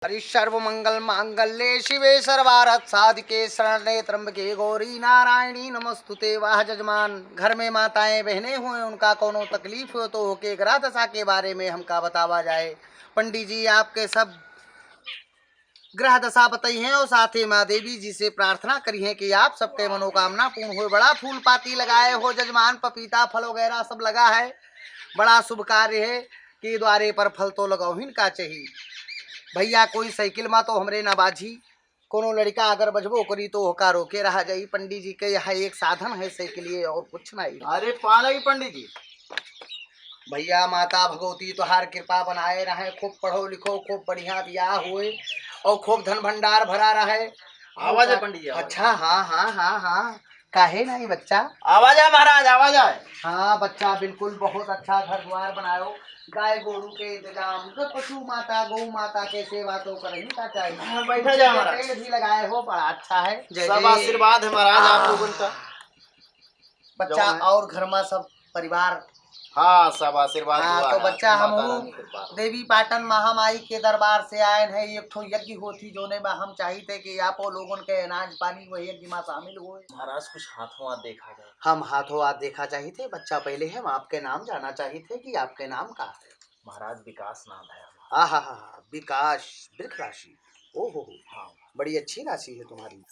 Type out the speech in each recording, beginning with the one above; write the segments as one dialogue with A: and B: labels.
A: हरि सर्वमंगल मांगल्ये शिवे सर्वार्थ साधिके शरण्ये त्र्यंबके गौरी नारायणी नमस्तुते। वाह जजमान, घर में माताएं बहनें हुए उनका कोनो तकलीफ हो तो होके ग्रह दशा के बारे में हमका बतावा जाए। पंडित जी आपके सब ग्रह दशा बताई हैं और साथ ही माँ देवी जी से प्रार्थना करी है कि आप सबके मनोकामना पूर्ण हो। बड़ा फूल पाती लगाए हो जजमान, पपीता फल वगैरह सब लगा है, बड़ा शुभ कार्य है कि द्वारे पर फल तो लगाओ का चाहिए। भैया कोई साइकिल में तो हमरे ना बाजी, कोनो लड़का अगर बजबो करी तो होका रोके रहा जाई। पंडित जी के यहाँ एक साधन है साइकिल और कुछ नहीं।
B: अरे पालगी पंडित जी।
A: भैया माता भगवती तुहार कृपा बनाए रहे, खूब पढ़ो लिखो, खूब बढ़िया बियाह हुए और खूब धन भंडार भरा रहे।
B: आवाज है पंडित जी।
A: अच्छा हाँ हाँ हाँ हाँ, काहे नहीं बच्चा,
B: आवाज है महाराज, आवाज है।
A: हाँ बच्चा बिल्कुल बहुत अच्छा घर द्वार बनायो, गाय गोरू के इंतजाम, पशु माता गौ माता के सेवा तो करनी का चाहिए।
B: बैठा जाए महाराज।
A: पेड़ भी लगाए हो, बड़ा अच्छा है।
B: सब आशीर्वाद है महाराज आप लोगों का।
A: बच्चा और घर में सब परिवार,
B: हाँ सब आशीर्वाद हुआ
A: तो
B: है।
A: बच्चा हम देवी पाटन महामाई के दरबार से आए हैं। एक ठो यज्ञ होती जोने में हम चाहते कि आप लोगों के अनाज पानी वही यज्ञ में शामिल हुए।
B: महाराज कुछ हाथों हाथ देखा जाए।
A: हम हाथों हाथ देखा चाहिए बच्चा, पहले हम आपके नाम जाना चाहिए कि आपके नाम का है।
B: महाराज विकास नाम है।
A: हाँ हाँ हाँ, विकास वृक्ष राशि। ओहो हाँ, बड़ी अच्छी राशि है तुम्हारी।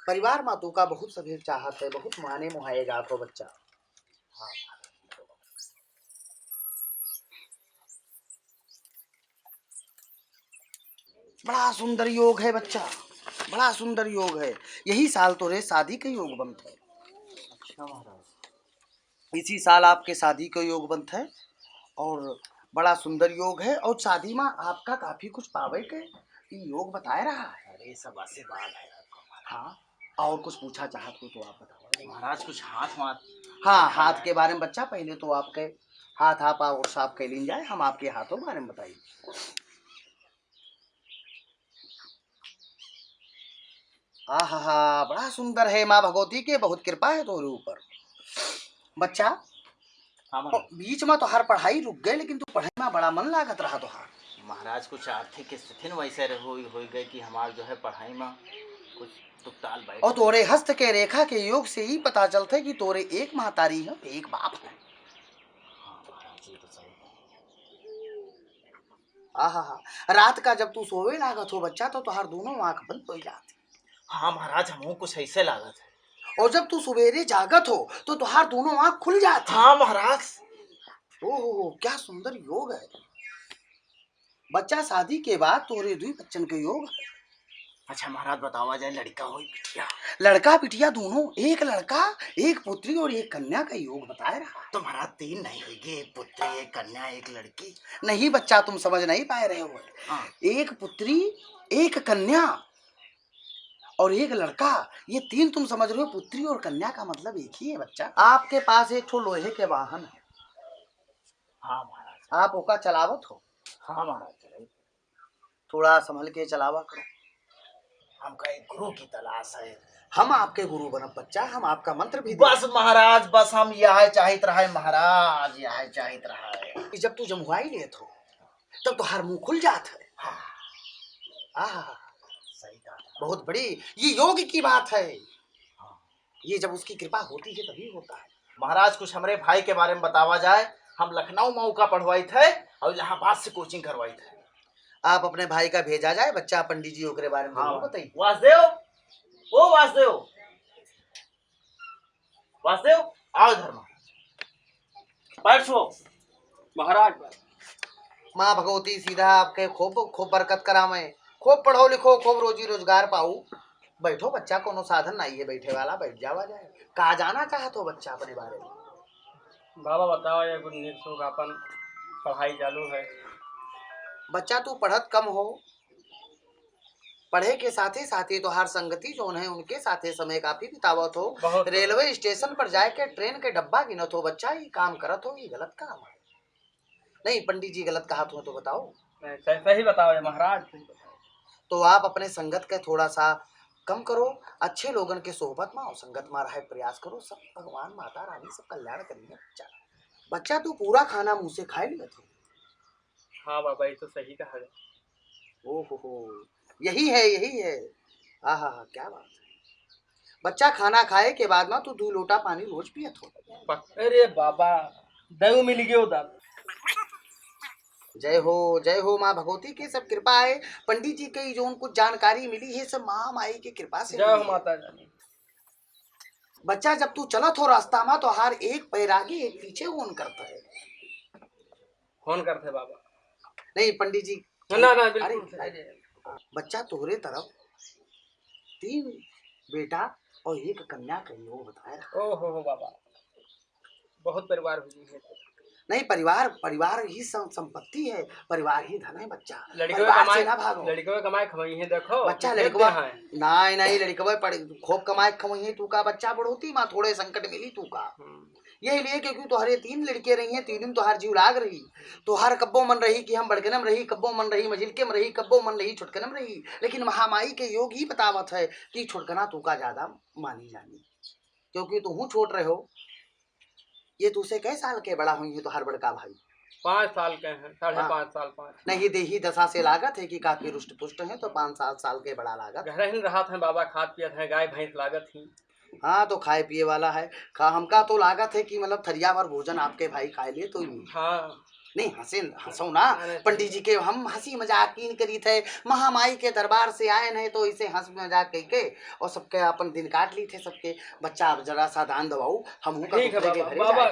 A: परिवार मातू का बहुत सभी चाहत है, बहुत माने मुहाएगा तो बच्चा। हाँ बड़ा सुंदर योग है बच्चा, बड़ा सुंदर योग है। यही साल तो रे शादी के योग बनते है।
B: अच्छा महाराज,
A: इसी साल आपके शादी का योग बनता है और बड़ा सुंदर योग है। और शादी में आपका काफी कुछ पावे के योग बताया रहा है।
B: अरे सब आशीर्वाद है।
A: हाँ, और कुछ पूछा चाहत हो तो आप बताओ
B: महाराज। कुछ हाथ हाथ।
A: हाँ, हाथ के बारे में बच्चा पहले तो आपके हाथ आप और साफ कर लीन जाए, हम आपके हाथों के बारे में बताइए। आहा, बड़ा सुंदर है, माँ भगवती के बहुत कृपा है तोरे ऊपर बच्चा।
B: हाँ
A: बीच में तो हर पढ़ाई रुक गए, लेकिन तू पढ़ाई में बड़ा मन लागत रहा तो हार।
B: महाराज कुछ आर्थिक स्थिति वैसे हो गई कि हमार जो है पढ़ाई में कुछ तुकताल बैठ।
A: और तोरे हस्त के रेखा के योग से ही पता चलता है कि तोरे एक महतारी है, एक बाप है।
B: हाँ महाराज ये तो सही है।
A: आहा, रात का जब तू सोवे लागत हो बच्चा तो तुहार दोनों आंख बंद हो जाती।
B: हाँ महाराज हमको कुछ ऐसे लागत है।
A: और जब तू सवेरे जागत हो तो तुहार दोनों आंख खुल जाती।
B: हाँ महाराज।
A: ओहो क्या सुंदर योग है बच्चा। शादी के बाद तोरे दुई बच्चन के योग।
B: अच्छा महाराज बतावा जाए, लड़का हो बिटिया?
A: लड़का बिटिया दोनों, एक लड़का एक पुत्री और एक कन्या का योग बताया रहा।
B: तो महाराज तीन नहीं होगी, एक पुत्री एक कन्या एक लड़की?
A: नहीं बच्चा, तुम समझ नहीं पाए रहे हो।
B: हाँ।
A: एक पुत्री एक कन्या और एक लड़का, ये तीन तुम समझ रहे हो। पुत्री और कन्या का मतलब एक ही है बच्चा। आपके पास एक ठो लोहे के वाहन है।
B: हाँ महाराज।
A: आप ओका चलावत हो?
B: हाँ महाराज।
A: थोड़ा संभल के चलावा करो,
B: हमका एक गुरु की तलाश है।
A: हम आपके गुरु बनब बच्चा, हम आपका मंत्र भी
B: बस महाराज, बस हम यह चाहत रहे महाराज, यह चाहत रहे।
A: जब तू जमुआई लेत हो तब तो हर मुंह खुल जात है। हाँ
B: सही कहा।
A: बहुत बड़ी ये योग की बात है। ये जब उसकी कृपा होती है तभी होता है।
B: महाराज कुछ हमारे भाई के बारे में बतावा जाए। हम लखनऊ मऊ का पढ़वाई थे और इलाहाबाद से कोचिंग करवाई थे।
A: आप अपने भाई का भेजा जाए बच्चा, पंडित जी के बारे में बताइए।
B: वासुदेव, ओ वासुदेव, वासुदेव आओ धर्म बैठो महाराज।
A: माँ भगवती सीधा आपके खूब खूब बरकत करावे, खूब पढ़ो लिखो, खूब रोजी रोजगार पाऊ। बैठो बच्चा, कोनो साधन नहीं है बैठे वाला, बैठ जावा जाए। कहा जाना चाहत हो बच्चा अपने बारे में?
C: बाबा बताओ या कुछ निक अपन पढ़ाई चालू है।
A: बच्चा तू पढ़त कम हो, पढ़े के साथे साथे तो हर संगति जो है उनके साथे समय काफी बितावत हो। रेलवे स्टेशन पर जाके ट्रेन के डब्बा गिनत हो बच्चा, ये काम करत हो, ये गलत काम है। नहीं पंडित जी गलत कहा तो बताओ।
C: सही बताओ महाराज।
A: तो आप अपने संगत का थोड़ा सा कम करो, अच्छे लोगन के सोहबत में और संगत में रहे प्रयास करो। सब भगवान माता रानी सब कल्याण करेंगे बच्चा। बच्चा तू पूरा खाना मुंह से खा लिया था।
C: हाँ बाबा, ये तो सही कहा है।
A: ओहो, यही है। हाँ हाँ हाँ, क्या बात है। बच्चा खाना खाए के बाद ना तू 2 लोटा पानी रोज पिया था।
C: अरे बाबा, दयु मिल गयो दादा।
A: जय हो माँ भगवती की सब कृपा है। पंडित जी की जो उनको जानकारी मिली है सब महामाई की कृपा से
C: जय
A: मिली
C: हो
A: है।
C: माता रानी।
A: बच्चा जब तू चलत हो रास्ता में तो हर एक पैर आगे एक पीछे होन करता है।
C: फोन करते बाबा।
A: नहीं पंडित जी।
C: ना ना,
A: अरे
C: बिल्कुल।
A: बच्चा तोहरे तरफ 3 बेटा और 1 कन्या कही हो बताया।
C: ओहो बाबा, बहुत परिवार हुई है।
A: नहीं, परिवार ही संपत्ति है, परिवार ही धन है बच्चा।
C: लड़के
A: परिवार
C: कमाए,
A: से ना भागो।
C: लड़के कमाए खवाई है, देखो
A: बच्चा
C: कितने
A: लड़कवा
C: देह हैं।
A: नहीं लड़कवा पढ़ खूब कमाए खवही तू का बच्चा बढ़ोती माँ थोड़े संकट मिली तू का। यही लिए क्योंकि तुम्हारे 3 लड़के रही हैं, तीनों तोहार जीव लाग रही। तोहार कब्बो मन रही कि हम बड़कनम रही, कब्बो मन रही मजिलके में रही, कब्बो मन रही छुटकनम रही। लेकिन महामाई के योग ही बतावत है कि छुटकना तू का ज्यादा मानी जानी, क्योंकि तू छोट रहे हो। ये तुझसे कई साल के बड़ा हुई है तो हर बड़का भाई?
C: 5 साल के हैं, 5.5 साल। 5
A: नहीं देही दशा से लागत है कि काफी रुष्ट पुष्ट है तो 5-7 साल के बड़ा लागत।
C: घर ही रहा था बाबा, खाद पियत है, गाय भैंस लागत थी।
A: हाँ तो खाए पिए वाला है। हमका तो लागत है कि मतलब थरिया भर भोजन आपके भाई खाए लिए तो ही।
C: हाँ
A: नहीं हंसो ना पंडित जी के हम हंसी मजाक कीन करी थे। महामाई के दरबार से आए नहीं तो इसे हंस मजाक कह के और सबके अपन दिन काट ली थे सबके। बच्चा अब जरा सा दान दवाऊ हम
C: ठीक है बाबा।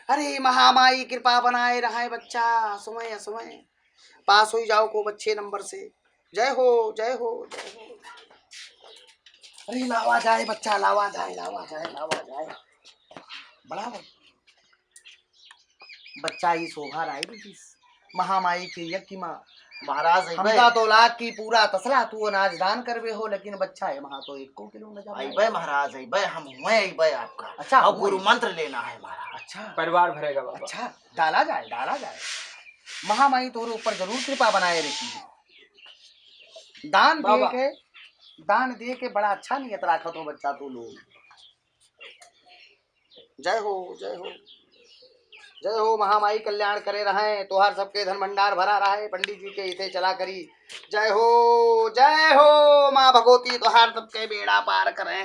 A: अरे महामाई कृपा बनाए रहा बच्चा, समय समय पास हो जाओ खूब अच्छे नंबर से। जय हो जय हो जय हो। अरे लावा जाए बच्चा, लावा जाए बड़ा बच्चा ही शोभा राय महामाई के यज्ञ माँ।
B: महाराज
A: हमका तो लाख की पूरा तसला तू अनाज दान करवे हो, लेकिन बच्चा है वहाँ तो 1 किलो न जा।
B: अइबे महाराज अइबे, हम हुए आपका।
A: अच्छा,
B: अब गुरु मंत्र लेना है महाराज।
A: अच्छा
C: परिवार भरेगा बाबा।
A: अच्छा, डाला जाए। महामाई तोरे ऊपर जरूर कृपा बनाए रखी है। दान दे के बड़ा अच्छा नियत राखत हो बच्चा तू लोग। जय हो महामाई कल्याण करे रहे, तोहार सबके धन भंडार भरा रहे, पंडित जी के इथे चला करी। जय हो माँ भगवती तोहार सबके बेड़ा पार करे।